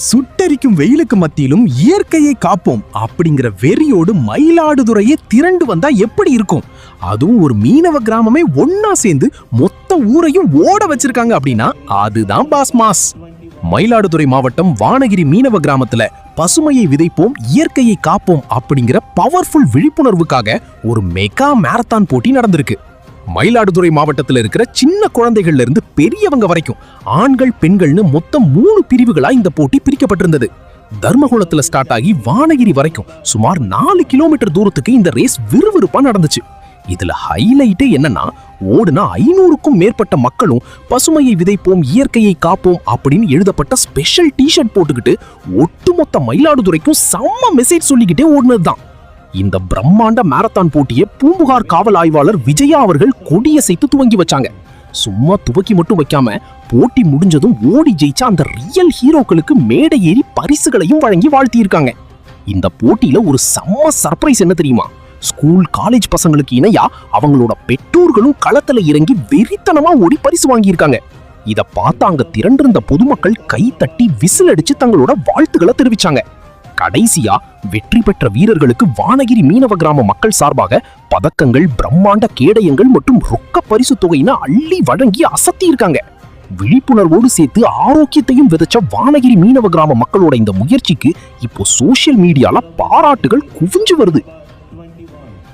சுட்டரிக்கும் வெயிலுக்கு மத்தியிலும் இயற்கையை காப்போம் அப்படிங்கிற வெறியோடு மயிலாடுதுறையே திரண்டு வந்தா எப்படி இருக்கும்? அதுவும் ஒரு மீனவ கிராமமே ஒன்னா சேர்ந்து மொத்த ஊரையும் ஓட வச்சிருக்காங்க அப்படின்னா அதுதான் பாஸ் மாஸ். மயிலாடுதுறை மாவட்டம் வானகிரி மீனவ கிராமத்துல பசுமையை விதைப்போம் இயற்கையை காப்போம் அப்படிங்கிற பவர்ஃபுல் விழிப்புணர்வுக்காக ஒரு மெகா மாரத்தான் போட்டி நடந்திருக்கு. மயிலாடுதுறை மாவட்டத்தில் இருக்கிற சின்ன குழந்தைகள்ல இருந்து பெரியவங்க வரைக்கும் ஆண்கள் பெண்கள்னு மொத்தம் 3 பிரிவுகளா இந்த போட்டி பிரிக்கப்பட்டிருந்தது. தர்மகுளத்துல ஸ்டார்ட் ஆகி வானகிரி வரைக்கும் சுமார் 4 கிலோமீட்டர் தூரத்துக்கு இந்த ரேஸ் விறுவிறுப்பா நடந்துச்சு. இதுல ஹைலைட்டே என்னன்னா, ஓடுனா 500க்கும் மேற்பட்ட மக்களும் பசுமையை விதைப்போம் இயற்கையை காப்போம் அப்படின்னு எழுதப்பட்ட ஸ்பெஷல் டிஷர்ட் போட்டுக்கிட்டு ஒட்டுமொத்த மயிலாடுதுறைக்கும் செம்ம மெசேஜ் சொல்லிக்கிட்டே ஓடுனதுதான். இந்த பிரம்மாண்ட மாரத்தான் போட்டியை பூம்புகார் காவல் ஆய்வாளர் விஜயா அவர்கள் கொடியசைத்து துவங்கி வச்சாங்க. சும்மா துவக்கி மட்டும் வைக்காம போட்டி முடிஞ்சதும் ஓடி ஜெயிச்ச அந்த ரியல் ஹீரோக்களுக்கு மேடை ஏறி பரிசுகளையும் வழங்கி வாழ்த்தியிருக்காங்க. இந்த போட்டியில ஒரு செம்ம சர்ப்ரைஸ் என்ன தெரியுமா? ஸ்கூல் காலேஜ் பசங்களுக்கு இணையா அவங்களோட பெற்றோர்களும் களத்துல இறங்கி வெறித்தனமா ஓடி பரிசு வாங்கியிருக்காங்க. இத பார்த்து அங்க திரண்டிருந்த பொதுமக்கள் கை தட்டி விசில் அடிச்சு தங்களோட வாழ்த்துக்களை தெரிவிச்சாங்க. கடைசியா வெற்றி பெற்ற வீரர்களுக்கு வானகிரி மீனவ கிராம மக்கள் சார்பாக பதக்கங்கள், பிரம்மாண்ட கேடயங்கள் மற்றும் ரொக்க பரிசு தொகையின அள்ளி வழங்கி அசத்தி இருக்காங்க. விழிப்புணர்வோடு சேர்த்து ஆரோக்கியத்தையும் விதைச்ச வானகிரி மீனவ கிராம மக்களோட இந்த முயற்சிக்கு இப்போ சோசியல் மீடியால பாராட்டுகள் குவிஞ்சு வருது.